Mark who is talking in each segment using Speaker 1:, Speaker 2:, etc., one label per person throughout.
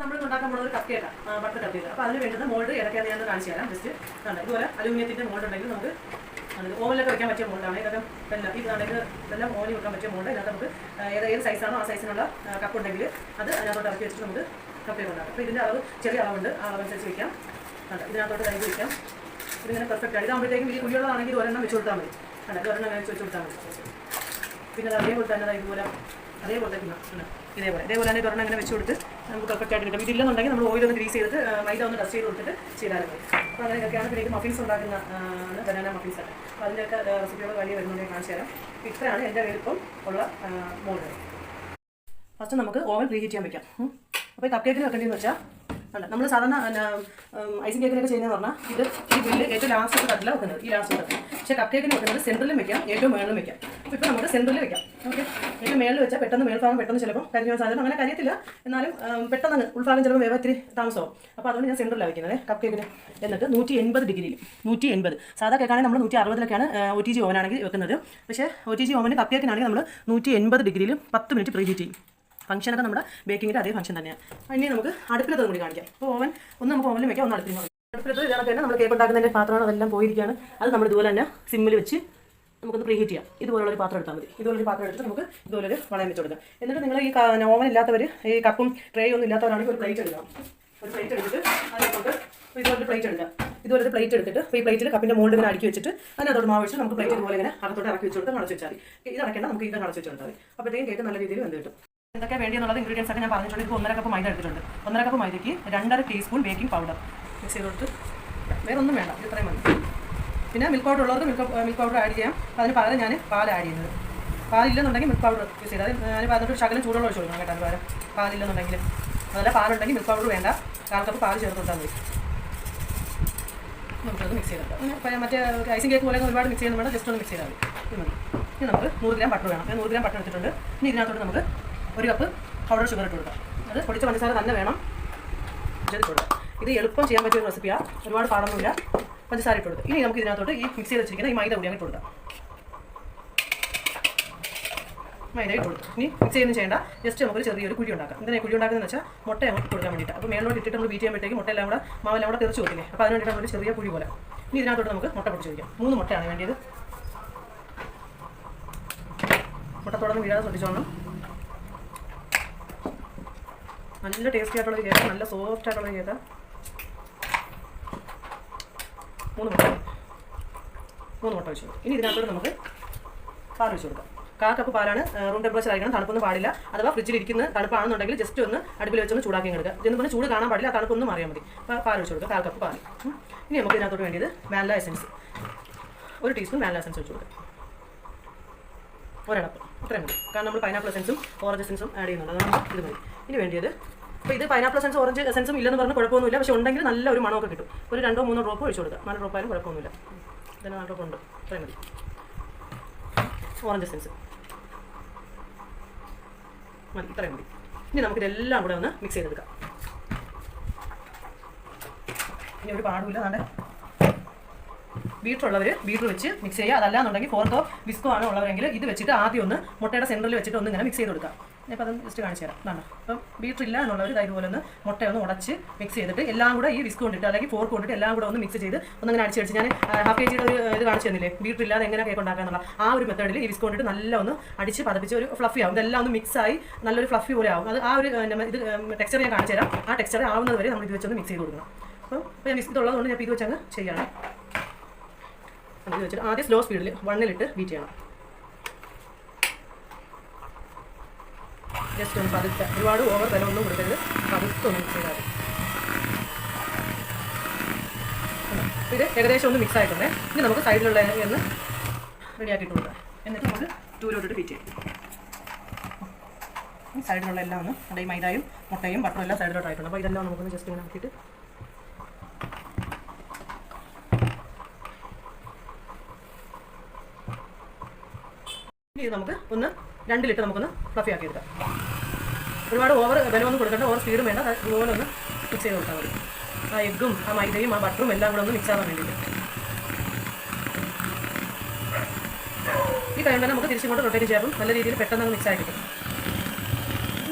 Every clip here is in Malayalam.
Speaker 1: നമ്മൾ ഉണ്ടാക്കാൻ പോകുന്ന ഒരു കപ്പ് കേക്കാണ്, ബട്ടർ കപ്പ് കേക്ക്. അപ്പോൾ അതിന് വേണ്ടുന്ന മോൾഡ് ഇടയ്ക്കാണ് ഞാൻ കാണിച്ചു തരാം. ജസ്റ്റ് ഇതുപോലെ അലൂമിനിയത്തിൻ്റെ മോൾഡ് ഉണ്ടെങ്കിൽ നമുക്ക് ഓവനിലൊക്കെ വെക്കാൻ പറ്റിയ മോൾഡാണ്. ഇതൊക്കെ എല്ലാം ഇതാണെങ്കിൽ ഇതെല്ലാം ഓവനിൽ വെക്കാൻ പറ്റിയ മോൾഡ്. ഇതിനകത്ത് നമുക്ക് ഏത് സൈസാണോ ആ സൈസിനുള്ള കപ്പ് ഉണ്ടെങ്കിൽ അത് അതിനകത്തോട്ട് ഇറക്കി വെച്ചിട്ട് നമുക്ക് കപ്പ് കേക്ക് ഉണ്ടാക്കാം. അപ്പോൾ ഇതിൻ്റെ അളവ് ചെറിയ അളവുണ്ട്, ആ അളവനുസരിച്ച് വയ്ക്കാം. ഇതിനകത്തോട്ട് കൈ വയ്ക്കാം. ഇതിങ്ങനെ പെർഫെക്റ്റ് ആണ്. ഇതാകുമ്പോഴത്തേക്കും വലിയ കുഴിയുള്ളതാണെങ്കിൽ ഒരെണ്ണം വെച്ച് കൊടുത്താൽ മതി. ഒരെണ്ണം അങ്ങനെ വെച്ച് കൊടുത്താൽ മതി. പിന്നെ അത് അതേപോലെ തന്നെ ഇതുപോലെ അതേപോലെ തന്നെ ഇതേപോലെ തന്നെ ഒരെണ്ണം അങ്ങനെ വെച്ച് കൊടുത്ത് നമുക്ക് പെർഫെക്റ്റ് ആയിട്ട് കിട്ടും. ഇതില്ലെന്നുണ്ടെങ്കിൽ നമ്മൾ ഓയിലൊന്ന് ഗ്രീസ് ചെയ്തിട്ട് മൈദ ഒന്ന് ഡസ്റ്റ് ചെയ്ത് കൊടുത്തിട്ട് ചെയ്താലും മതി. അപ്പോൾ അങ്ങനെയൊക്കെയാണ്. പിന്നെ ഇത് മഫിൻസ് ഉണ്ടാക്കുന്ന ബനാന മഫിൻസാണ്. അപ്പോൾ അതിൻ്റെയൊക്കെ റെസിപ്പികൾ വലിയ വരുന്നുണ്ടെങ്കിൽ കാണിച്ചു തരാം. ഇത്രയാണ് എൻ്റെ കയ്യിലിപ്പം ഉള്ള മോൾഡ്. ഫസ്റ്റ് നമുക്ക് ഓവൻ പ്രീഹീറ്റ് ചെയ്യാൻ വയ്ക്കാം. അപ്പോൾ ഈ കപ്പ് കേക്കിന് വെക്കേണ്ടതെന്ന് വെച്ചാൽ നമ്മൾ സാധാരണ ഐസിങ് കേക്കിനൊക്കെ ചെയ്യുന്നതെന്ന് പറഞ്ഞാൽ ഈ ബില്ല് ഏറ്റവും ലാസ്റ്റ് തട്ടിലാണ് വെക്കുന്നത്, ഈ ലാസ്റ്റ് തട്ടിൽ. പക്ഷേ കപ്പ് കേക്കിന് വെക്കുന്നത് സെൻറ്ററിലും വെക്കാം, ഏറ്റവും മേളിലും വെക്കാം. അപ്പോൾ ഇപ്പോൾ നമുക്ക് സെൻറ്ററിൽ വെക്കാം. ഓക്കെ, ഏറ്റവും മേളിൽ വെച്ചാൽ പെട്ടെന്ന് മേൽഭാഗം പെട്ടെന്ന് ചിലപ്പോൾ കരിഞ്ഞ സാധനം അങ്ങനെ കരിയത്തില്ല, എന്നാലും പെട്ടെന്ന് ഉൾഭാഗം ചിലപ്പോൾ വേറെ ഇത്തിരി താമസമാവും. അപ്പോൾ അതുകൊണ്ട് ഞാൻ സെൻറ്ററിലാണ് വെക്കുന്നത് കപ്പ് കേക്കിന്. എന്നിട്ട് 180 ഡിഗ്രിയിൽ 180. സാധാ കേക്കാണെങ്കിൽ നമ്മൾ 160-ലൊക്കെയാണ് OTG ഓവനാണെങ്കിൽ വെക്കുന്നത്. പക്ഷേ OTG ഓവന് കപ്പ് കേക്കിനാണെങ്കിൽ നമ്മൾ 180 ഡിഗ്രിയിൽ 10 മിനിറ്റ് പ്രീഹീറ്റ് ചെയ്യും. ഫംഗ്ഷനൊക്കെ നമ്മുടെ ബേക്കിങ്ങിൻ്റെ അതേ ഫംഗ്ഷൻ തന്നെയാണ്. ഇനി നമുക്ക് അടുപ്പിലത് കൂടി കാണിക്കാം. അപ്പോൾ ഓവൻ ഒന്ന് നമുക്ക് ഓവനിൽ വെക്കാം, ഒന്ന് അടുപ്പിൽ വെക്കാം. അടുപ്പിലത് ഇതിനകത്ത് തന്നെ നമ്മൾ കേക്ക് ഉണ്ടാക്കുന്നതിൻ്റെ പാത്രമാണ്, അതെല്ലാം പോയിരിക്കുകയാണ്. അത് നമ്മൾ ഇതുപോലെ തന്നെ സിമ്മിൽ വെച്ച് നമുക്കൊന്ന് പ്രീഹീറ്റ് ചെയ്യാം. ഇതുപോലുള്ളൊരു പാത്രം എടുത്താൽ മതി. ഇതുപോലൊരു പാത്രം എടുത്ത് നമുക്ക് ഇതുപോലൊരു വളയം വെച്ച് കൊടുക്കാം. എന്നിട്ട് നിങ്ങൾ ഈ ഓവൻ ഇല്ലാത്തവർ, ഈ കപ്പും ട്രേയും ഒന്നും ഇല്ലാത്തവരാണെങ്കിൽ ഒരു പ്ലേറ്റ് എടുക്കാം. ഒരു പ്ലേറ്റ് എടുത്തിട്ട് അതിനകത്തോട്ട് ഇതുപോലൊരു പ്ലേറ്റ് എടുക്കാം. ഇതുപോലൊരു പ്ലേറ്റ് എടുത്തിട്ട് ഈ പ്ലേറ്റിൽ കപ്പിൻ്റെ മോൾഡ് ഇങ്ങനെ അടുക്കി വെച്ചിട്ട് അതിനകത്തോട്ട് മാവ് വെച്ച് നമുക്ക് പ്ലേറ്റ് ഇതുപോലെ ഇങ്ങനെ അകത്തോട്ട് ഇറക്കി വെച്ച് കൊടുത്ത് അടച്ചു വെച്ചാൽ മതി. ഇത് അടയ്ക്കേണ്ട, നമുക്ക് ഇത് അടച്ചു വെച്ച് കൊടുത്താൽ മതി. അപ്പോഴത്തേക്കും കേക്ക് നല്ല രീതിയിൽ വെന്ത് കിട്ടും. എന്തൊക്കെ വേണ്ടിയെന്നുള്ളത് ഇൻഗ്രീഡിയൻസ് ഒക്കെ ഞാൻ പറഞ്ഞിട്ടുണ്ട്. ഇപ്പോൾ 1.5 കപ്പ് മൈദ എടുത്തിട്ടുണ്ട്. 1.5 കപ്പ് മൈദയ്ക്ക് 2.5 ടീസ്പൂൺ ബേക്കിംഗ് പൗഡർ മിക്സ് ചെയ്ത് കൊടുത്ത്, വേറെ ഒന്നും വേണ്ട, ഇത്രയും മതി. പിന്നെ മിൽക്ക് പൗഡർ ഉള്ളവർക്ക് മിൽക്ക് പൗഡർ ആഡ് ചെയ്യാം. അതിന് പകരം ഞാൻ പാൽ ആഡ് ചെയ്യുന്നത്. പാലില്ലെന്നുണ്ടെങ്കിൽ മിൽക്ക് പൗഡർ യൂസ് ചെയ്താൽ ഞാൻ പറഞ്ഞിട്ട് ശകലം ചൂടുള്ള ഒഴിച്ച് കൊടുക്കണം കേട്ടോ. പകരം പാലില്ലെന്നുണ്ടെങ്കിൽ, അതല്ല പാലുണ്ടെങ്കിൽ മിൽക്ക് പൗഡർ വേണ്ട, 1/4 കപ്പ് പാൽ ചേർത്ത് കൊടുത്താൽ മതി. നമുക്കത് മിക്സ് ചെയ്തിട്ട് മറ്റേ ഐസിങ് കേക്ക് പോലെ ഒരുപാട് മിക്സ് ചെയ്യുന്ന വേണ്ട, ജസ്റ്റ് ഒന്ന് മിക്സ് ചെയ്താൽ മതി. ഇനി നമുക്ക് 100 ഗ്രാം ബട്ടർ വേണം. ഞാൻ 100 ഗ്രാം ബട്ടർ എടുത്തിട്ടുണ്ട്. ഇനി ഇതിനകത്തോട്ട് നമുക്ക് 1 കപ്പ് പൗഡർ ഷുഗർ ഇട്ട് കൊടുക്കാം. അത് പൊടിച്ച പഞ്ചസാര തന്നെ വേണം, ഇട്ട് കൊടുക്കാം. ഇത് എളുപ്പം ചെയ്യാൻ പറ്റിയ ഒരു റെസിപ്പിയാണ്, ഒരുപാട് പാടൊന്നുമില്ല. പഞ്ചസാര ഇട്ട് കൊടുക്കുക. ഇനി നമുക്ക് ഇതിനകത്തോട്ട് ഈ മിക്സ് ചെയ്ത് വെച്ചിരിക്കുന്ന ഈ മൈദ കൂടി അങ്ങ് കൊടുക്കാം. മൈദ ഇട്ട് കൊടുത്തു. ഇനി മിക്സ് ചെയ്യുന്നത് ചെയ്യേണ്ട, ജസ്റ്റ് നമുക്കൊരു ചെറിയൊരു കുഴി ഉണ്ടാക്കാം. എന്തിനാണ് കുഴി ഉണ്ടാക്കുന്നതെന്ന് വെച്ചാൽ മുട്ട അങ്ങോട്ട് കൊടുക്കാൻ വേണ്ടിയിട്ട്. അപ്പോൾ മേലോട്ട് ഇട്ടിട്ട് നമ്മൾ ബീറ്റ് ചെയ്യുമ്പോഴത്തേക്ക് മുട്ടയെല്ലാം കൂടെ മാവെല്ലാം കൂടെ തെറിച്ച് കൊടുക്കില്ലേ. അപ്പോൾ അതിന് വേണ്ടിയിട്ട് ഒരു ചെറിയ കുഴി പോലെ. ഇനി ഇതിനകത്തോട്ട് നമുക്ക് മുട്ട പൊടിച്ച് വയ്ക്കാം. 3 മുട്ടയാണ് വേണ്ടിയത്. മുട്ട തുടർന്ന് വീഴാതെ ശ്രദ്ധിച്ചോണം. നല്ല ടേസ്റ്റി ആയിട്ടുള്ളൊരു കേക്ക്, നല്ല സോഫ്റ്റ് ആയിട്ടുള്ളൊരു കേക്ക്. 3 മുട്ട വെച്ച് കൊടുക്കും. ഇനി ഇതിനകത്തോട്ട് നമുക്ക് പാൽ വെച്ച് കൊടുക്കാം. 1/4 കപ്പ് പാലാണ്. റൂം ടെമ്പറേച്ചർ ആയിരിക്കണം, തണുപ്പൊന്നും പാടില്ല. അഥവാ ഫ്രിഡ്ജിലിരിക്കുന്ന തണുപ്പാണെന്നുണ്ടെങ്കിൽ ജസ്റ്റ് ഒന്ന് അടുപ്പിൽ വെച്ചൊന്ന് ചൂടാക്കി എടുക്കുക. ഇതെന്ന് പറഞ്ഞാൽ ചൂട് കാണാൻ പാടില്ല, തണുപ്പൊന്നും അറിയാൻ മതി. അപ്പോൾ പാൽ വെച്ച് കൊടുക്കുക, 1/4 കപ്പ് പാൽ. ഇനി നമുക്ക് ഇതിനകത്തോട്ട് വേണ്ടിയത് vanilla essence, 1 teaspoon vanilla essence വെച്ച് കൊടുക്കുക. ഒരടപ്പ് ഇത്രയും മതി, കാരണം നമ്മൾ പൈനാപ്പിൾ എസൻസും ഓറഞ്ച് എസൻസും ആഡ് ചെയ്യുന്നുണ്ട്, അതാണ് ഇത് മതി. ഇനി വേണ്ടിയത്, അപ്പോൾ ഇത് പൈനാപ്പിൾ എസൻസ് ഓറഞ്ച് എസൻസും ഇല്ലെന്ന് പറഞ്ഞാൽ കുഴപ്പമൊന്നുമില്ല. പക്ഷേ ഉണ്ടെങ്കിൽ നല്ല ഒരു മണമൊക്കെ കിട്ടും. ഒരു 2-3 ഡ്രോപ്പ് ഒഴിച്ചു കൊടുക്കുക. 4 ഡ്രോപ്പ് ആയാലും കുഴപ്പമൊന്നുമില്ല. ഇതിന് 4 ഡ്രോപ്പ് ഉണ്ട്, ഇത്രയും മതി. ഓറഞ്ച് എസൻസ് മതി, ഇത്രയും മതി. ഇനി നമുക്കിതെല്ലാം കൂടെ ഒന്ന് മിക്സ് ചെയ്തെടുക്കാം. ഇനി ഒരു പാടുമില്ല. അതാണ്ട് ബീറ്ററുള്ളവർ ബീറ്റർ വെച്ച് മിക്സ് ചെയ്യുക. അതല്ലാന്നുണ്ടെങ്കിൽ ഫോർക്കോ വിസ്കോ ആണ് ഉള്ളവരെങ്കിൽ ഇത് വെച്ചിട്ട് ആദ്യം ഒന്ന് മുട്ടയുടെ സെൻറ്ററിൽ വെച്ചിട്ട് ഒന്ന് ഇങ്ങനെ മിക്സ് ചെയ്ത് കൊടുക്കാം. അപ്പോൾ അതൊന്ന് ജസ്റ്റ് കാണിച്ചു തരാം. അതാണ് അപ്പം ബീറ്റർ ഇല്ല എന്നുള്ളവർ ഇതുപോലെ ഒന്ന് മുട്ടയൊന്ന് ഉടച്ച് മിക്സ് ചെയ്തിട്ട് എല്ലാം കൂടെ ഈ വിസ്ക് കൊണ്ടിട്ട് അല്ലെങ്കിൽ ഫോർക്ക് കൊണ്ടിട്ട് എല്ലാം കൂടെ ഒന്ന് മിക്സ് ചെയ്ത് ഒന്നിങ്ങനെ അടിച്ച് ഞാൻ ഹാഫ് kg ഒരു ഇത് കാണിച്ചു തന്നില്ലേ, ബീറ്റർ ഇല്ലാതെ എങ്ങനെ കേക്ക് ഉണ്ടാക്കാന്നുള്ള ആ ഒരു മെത്തേഡിൽ ഈ വിസ്ക് കൊണ്ടിട്ട് നല്ല ഒന്ന് അടിച്ച് പതപ്പിച്ച് ഒരു ഫ്ലഫി ആവും. ഇതെല്ലാം ഒന്ന് മിക്സായി നല്ലൊരു ഫ്ലഫി പോലെ ആവും. അത് ആ ഒരു ഇത് ടെക്സ്ചർ ഞാൻ കാണിച്ചു തരാം. ആ ടെക്സ്ചർ ആവുന്നത് വരെ നമ്മൾ ഇത് വെച്ചൊന്ന് മിക്സ് ചെയ്ത് കൊടുക്കണം. അപ്പോൾ ഞാൻ വിസ്ക് ഉള്ളതുകൊണ്ട് ഞാൻ ഇത് വെച്ചങ്ങ് ചെയ്യണം. ഇത് വെച്ചിട്ട് ആദ്യം സ്ലോ സ്പീഡിൽ 1-ലിട്ട് ബീറ്റ് ചെയ്യണം. ജസ്റ്റ് ഒന്ന് പതുക്കെ, ഒരുപാട് ഓവർ ബലമൊന്നും കൊടുക്കരുത്, പതുക്കെ ഒന്ന് മിക്സ് ചെയ്താൽ മതി. ഇത് ഏകദേശം ഒന്ന് മിക്സ് ആയിട്ടുണ്ട്. ഇനി നമുക്ക് സൈഡിലുള്ള ഒന്ന് റെഡിയാക്കിയിട്ട് കൊടുക്കാം. എന്നിട്ട് നമുക്ക് ടൂലോട്ടിട്ട് ബീറ്റ് ചെയ്യും. സൈഡിലുള്ള എല്ലാം ഒന്ന് നമ്മുടെ ഈ മൈദയും മുട്ടയും ബട്ടറും എല്ലാം സൈഡിലോട്ടായിട്ടുണ്ട്. അപ്പോൾ ഇതെല്ലാം നമുക്കൊന്ന് ജസ്റ്റ് ഇങ്ങനെ ആക്കിയിട്ട് ഇത് നമുക്ക് ഒന്ന് 2-ലിട്ട് നമുക്കൊന്ന് ഫ്ലഫി ആക്കി എടുക്കാം. ഒരുപാട് ഓവർ ബലമൊന്നും കൊടുക്കേണ്ട, ഓവർ സ്പീഡും വേണ്ട. അതുപോലെ ഒന്ന് മിക്സ് ചെയ്ത് കൊടുത്താൽ മതി. ആ എഗ്ഗും ആ മൈദയും ആ ബട്ടറും എല്ലാം കൂടെ ഒന്ന് മിക്സ് ആവാൻ വേണ്ടിയിട്ട്. ഈ ടൈം തന്നെ നമുക്ക് തിരിച്ചിങ്ങോട്ട് റൊട്ടേറ്റ് ചെയ്യാം. നല്ല രീതിയിൽ പെട്ടെന്ന് മിക്സ് ആയി കിട്ടും.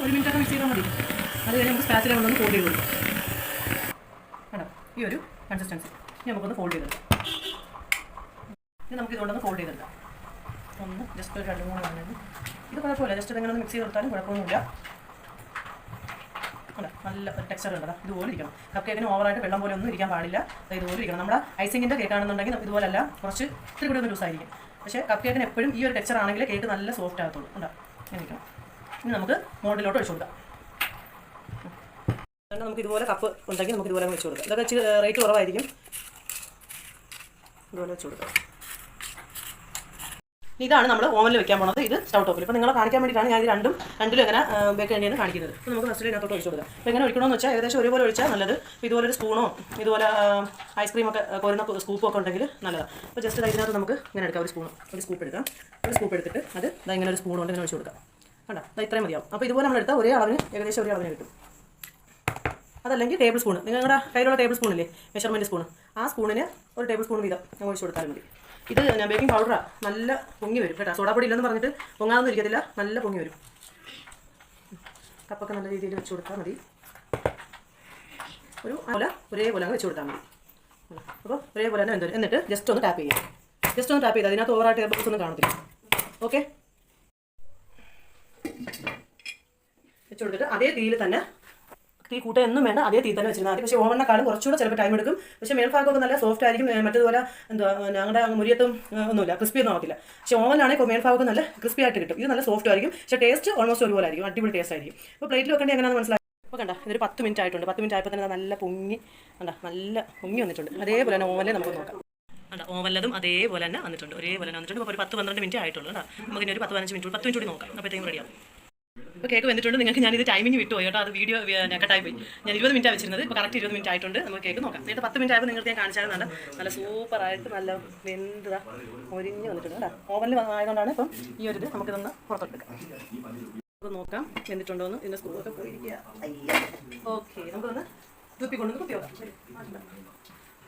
Speaker 1: 1 മിനിറ്റൊക്കെ മിക്സ് ചെയ്താൽ മതി. അത് കഴിഞ്ഞ് നമുക്ക് സ്പാച്ചിലെ കൊണ്ടൊന്ന് ഫോൾഡ് ചെയ്ത് കൊടുക്കാം. കണ്ടോ ഈ ഒരു കൺസിസ്റ്റൻസി. ഇനി നമുക്കൊന്ന് ഫോൾഡ് ചെയ്തെടുക്കാം. ഇനി നമുക്ക് ഇതുകൊണ്ടൊന്ന് ഫോൾഡ് ചെയ്തെടുക്കാം. ഒന്ന് ജസ്റ്റ് ഒരു 2-3 തവണ. ഇത് കുഴപ്പമില്ല, ജസ്റ്റ് ഇതെങ്ങനെ ഒന്ന് മിക്സ് ചെയ്ത് കൊടുത്താലും കുഴപ്പമൊന്നുമില്ല. അല്ല നല്ല ഒരു ടെക്സ്ചർ ഉണ്ടതാ, ഇതുപോലെ ഇരിക്കണം. കപ്പ് കേക്കിന് ഓവറായിട്ട് വെള്ളം പോലെ ഒന്നും ഇരിക്കാൻ പാടില്ല. ഇതുപോലെ ഇരിക്കണം. നമ്മുടെ ഐസിങ്ങിൻ്റെ കേക്കാണെന്നുണ്ടെങ്കിൽ ഇതുപോലല്ല, കുറച്ച് ഇത്തിരി കൂടി ഒന്ന് ലൂസായിരിക്കും. പക്ഷേ കപ്പ് കേക്കിന് എപ്പോഴും ഈ ഒരു ടെക്സ്ചർ ആണെങ്കിൽ കേക്ക് നല്ല സോഫ്റ്റ് ആകത്തുള്ളൂ. ഉണ്ടോ ഇങ്ങനെ ഇരിക്കണം. ഇനി നമുക്ക് മോൾഡിലോട്ട് ഒഴിച്ചു കൊടുക്കാം. കാരണം നമുക്ക് ഇതുപോലെ കപ്പ് ഉണ്ടെങ്കിൽ നമുക്ക് ഇതുപോലെ വെച്ച് കൊടുക്കാം. ഇതൊക്കെ ഇച്ചിരി റേറ്റ് കുറവായിരിക്കും. ഇതുപോലെ വെച്ച് കൊടുക്കാം. ഇതാണ് നമ്മൾ ഓവനിൽ വെക്കാൻ പോകുന്നത്. ഇത് സ്റ്റൗ ടോപ്പിൽ. ഇപ്പോൾ നിങ്ങളെ കാണിക്കാൻ വേണ്ടിയിട്ടാണ് ഞാൻ ഇത് രണ്ടിലും എങ്ങനെ ബേക്ക് വേണ്ടിയാണ് കാണിക്കുന്നത്. അപ്പോൾ നമുക്ക് ഫസ്റ്റ് ഇതിനകത്തോട്ട് ഒഴിച്ചു കൊടുക്കാം. അപ്പോൾ എങ്ങനെ ഒഴിക്കണമെന്ന് വെച്ചാൽ ഏകദേശം ഒരുപോലെ ഒഴിച്ചാൽ നല്ലത്. അപ്പോൾ ഇതുപോലെ ഒരു സ്പൂണോ ഇതുപോലെ ഐസ്ക്രീമൊക്കെ കോരുന്ന സ്കൂപ്പൊക്കെ ഉണ്ടെങ്കിൽ നല്ലതാണ്. അപ്പോൾ ജസ്റ്റ് ഇതിനകത്ത് നമുക്ക് ഇങ്ങനെ എടുക്കാം. ഒരു സ്കൂപ്പ് എടുക്കാം. ഒരു സ്കൂപ്പ് എടുത്തിട്ട് അത് ഇങ്ങനെ ഒരു സ്പൂൺ കൊണ്ട് ഇങ്ങനെ ഒഴിച്ചു കൊടുക്കാം. കണ്ടോ ഇത്രയും മതിയാവും. അപ്പോൾ ഇതുപോലെ നമ്മൾ എടുത്താൽ ഒരേ അളവിന് ഏകദേശം ഒരേ അളവിന് കിട്ടും. അതല്ലെങ്കിൽ ടേബിൾ സ്പൂൺ, നിങ്ങളുടെ കയ്യിലുള്ള ടേബിൾ സ്പൂണില്ലേ, മെഷർമെൻറ്റ് സ്പൂൺ, ആ സ്പൂണിന് ഒരു ടേബിൾ സ്പൂൺ വീതം നമ്മൾ ഒഴിച്ചു കൊടുത്താലും മതി. ഇത് ഞാൻ ബേക്കിംഗ് പൗഡറാണ്, നല്ല പൊങ്ങി വരും കേട്ടോ. സോഡാപ്പൊടി ഇല്ലെന്ന് പറഞ്ഞിട്ട് പൊങ്ങാതൊന്നും ഇരിക്കത്തില്ല, നല്ല പൊങ്ങി വരും. കപ്പൊക്കെ നല്ല രീതിയിൽ വെച്ച് കൊടുത്താൽ മതി. ഒരേപോലെ അങ്ങ് വെച്ച് കൊടുത്താൽ മതി. അപ്പോൾ ഒരേപോലെ തന്നെ എന്തൊരു എന്നിട്ട് ജസ്റ്റ് ഒന്ന് ടാപ്പ് ചെയ്യാം. ജസ്റ്റ് ഒന്ന് ടാപ്പ് ചെയ്താൽ അതിനകത്ത് ഓവറായിട്ട് എയർ ബബിൾസ് ഒന്നും കാണത്തില്ല. ഓക്കെ, വെച്ച് കൊടുത്തിട്ട് അതേ തീയിൽ തന്നെ, തീ കൂട്ടൊന്നും വേണ്ട, അതേ തീ തന്നെ വെച്ചിരുന്നാൽ മതി. പക്ഷേ ഓവണിനെക്കാളും കുറച്ചുകൂടെ ചിലപ്പോൾ ടൈം എടുക്കും. പക്ഷേ മേൽഭാഗമൊക്കെ നല്ല സോഫ്റ്റ് ആയിരിക്കും. മറ്റേതുപോലെ ഞങ്ങളുടെ മുരിയത്തും ഒന്നുമില്ല, ക്രിസ്പി ഒന്നും ആവത്തില്ല. പക്ഷേ ഓവനാണെങ്കിൽ മേൽഭാഗമൊക്കെ നല്ല ക്രിസ്പി ആയിട്ട് കിട്ടും. ഇത് നല്ല സോഫ്റ്റ് ആയിരിക്കും. പക്ഷേ ടേസ്റ്റ് ഓൾമോസ്റ്റ് ഒരുപോലെ ആയിരിക്കും. അടിപൊളി ടേസ്റ്റ് ആയിരിക്കും. അപ്പോൾ പ്ലേറ്റിൽ വെക്കേണ്ടി എങ്ങനെയാണെന്ന് മനസ്സിലായി. അപ്പോൾ കണ്ട ഇതൊരു 10 മിനിറ്റ് ആയിട്ടുണ്ട്. 10 മിനിറ്റ് ആയപ്പോൾ തന്നെ നല്ല പൊങ്ങി നല്ല പൊങ്ങി വന്നിട്ടുണ്ട്. അതേപോലെ തന്നെ ഓവനിൽ നമുക്ക് നോക്കാം. അല്ല ഓവനിലതും അതേപോലെ തന്നെ വന്നിട്ടുണ്ട്. ഒരേപോലെ തന്നെ വന്നിട്ടുണ്ട്. ഇപ്പോൾ ഒരു 10-12 മിനിറ്റ് ആയിട്ടുള്ളൂ. നമുക്ക് ഇനി ഒരു 10-15 മിനിറ്റ് 10 മിനിറ്റ് കൂടി നോക്കാം. അപ്പോഴത്തേക്കും റെഡിയാവും. ഇപ്പോൾ കേക്ക് വന്നിട്ടുണ്ട്. നിങ്ങൾക്ക് ഞാനിത് ടൈമിങ് വിട്ടുപോയി കേട്ടോ. അത് വീഡിയോ കട്ടായി പോയി. ഞാൻ 20 മിനിറ്റ് വെച്ചിരുന്നത്. ഇപ്പോൾ കറക്റ്റ് 20 മിനിറ്റ് ആയിട്ടുണ്ട്. നമുക്ക് കേക്ക് നോക്കാം. നേരത്തെ 10 മിനിറ്റ് ആയപ്പോൾ നിങ്ങൾക്ക് ഞാൻ കാണിച്ചാൽ നല്ല സൂപ്പറായിട്ട് നല്ല വെന്തതാ മൊരിഞ്ഞ് വന്നിട്ടുണ്ട് കേട്ടോ. ഓവനിൽ ആയതുകൊണ്ടാണ് ഇപ്പം ഈ ഒരു ഇത് നമുക്കിതൊന്ന് പുറത്തെടുക്കാം. നമുക്ക് നോക്കാം വെന്തിട്ടുണ്ടോ എന്ന്. ഇതിൻ്റെ സ്കൂളൊക്കെ പോയിരിക്കുക. ഓക്കെ, നമുക്കൊന്ന് കുപ്പി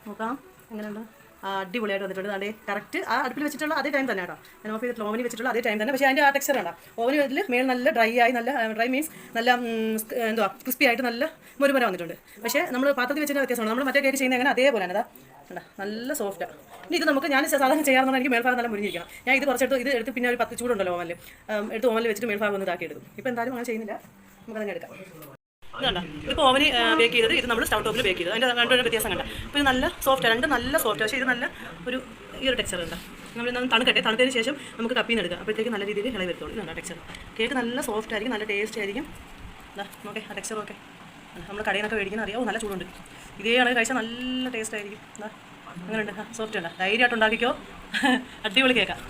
Speaker 1: നോക്കാം എങ്ങനെയുണ്ട്. അടിപൊളിയായിട്ട് വന്നിട്ടുണ്ട്. അതേ കറക്റ്റ് ആ അടുപ്പിൽ വെച്ചിട്ടുള്ള അതേ ടൈം തന്നെ കേട്ടോ. ഞാൻ ഓഫ് ചെയ്തിട്ട് ഓവനിൽ വെച്ചിട്ടുള്ള അതേ ടൈം തന്നെ. പക്ഷേ അതിൻ്റെ ആ ടെക്സ്ചർ കണ്ടോ. ഓവനിൽ വെച്ചിൽ മേൽ നല്ല ഡ്രൈ ആയി, നല്ല ഡ്രൈ മീൻസ് നല്ല എന്തുവാ ക്രിസ്പി ആയിട്ട് നല്ല മുരുമുര വന്നിട്ടുണ്ട്. പക്ഷേ നമ്മൾ പാത്രത്തിൽ വെച്ചിട്ട് വ്യത്യാസമാണ്. നമ്മൾ മറ്റേ കേക്ക് ചെയ്യുന്നത് എങ്ങനെ അതേപോലെ തന്നെ കണ്ടോ നല്ല സോഫ്റ്റാണ്. ഇനി ഇത് നമുക്ക് ഞാൻ സാധാരണ ചെയ്യാറുണ്ടെങ്കിൽ എനിക്ക് മേൽഭാഗം നല്ല മുരിഞ്ഞിരിക്കണം. ഞാൻ ഇത് കുറച്ചെടുത്ത് ഇത് എടുത്ത് പിന്നെ ഒരു 10 ചൂടുണ്ടല്ലോ ഓവനിൽ എടുത്ത് ഓവനിൽ വെച്ചിട്ട് മേൽഭാഗം ഒന്ന് ഇതാക്കി എടുക്കും. ഇപ്പോൾ എന്തായാലും അങ്ങനെ ചെയ്യുന്നില്ല, നമുക്കതന്നെ എടുക്കാം. ഇതുണ്ടോ ഇപ്പോൾ ഓവന് ബേക്ക് ചെയ്തത്, ഇത് നമ്മൾ സ്റ്റൗ ടോപ്പിൽ ബേക്ക് ചെയ്തത്. അതിൻ്റെ രണ്ടൊരു വ്യത്യാസം കണ്ട. അപ്പോൾ ഇത് നല്ല സോഫ്റ്റ്, രണ്ട് നല്ല സോഫ്റ്റ്. പക്ഷേ ഇത് നല്ല ഈ ഒരു ടെക്സ്ചർ ഉണ്ട്. നമ്മൾ തണുത്തതിന് ശേഷം നമുക്ക് കപ്പിൽ നിന്ന് എടുക്കാം. അപ്പോഴത്തേക്ക് നല്ല രീതിയിൽ ഇളകി വരുത്തുള്ളൂ. ഇതുണ്ട് ടെക്സ്ചർ. കേക്ക് നല്ല സോഫ്റ്റ് ആയിരിക്കും, നല്ല ടേസ്റ്റ് ആയിരിക്കും. നോക്കേ ആ ടെക്സ്ചർ നോക്കേ. നമ്മൾ കടയിൽ നിന്നൊക്കെ മേടിക്കുന്ന അറിയാമോ, നല്ല ചൂടുണ്ട്. ഇതേ ആണെങ്കിൽ കഴിച്ചാൽ നല്ല ടേസ്റ്റ് ആയിരിക്കും. അങ്ങനെയുണ്ട്, സോഫ്റ്റ് ഉണ്ട്. ധൈര്യമായിട്ട് ഉണ്ടാക്കിക്കോ. അടിപൊളി കേക്കാണ്.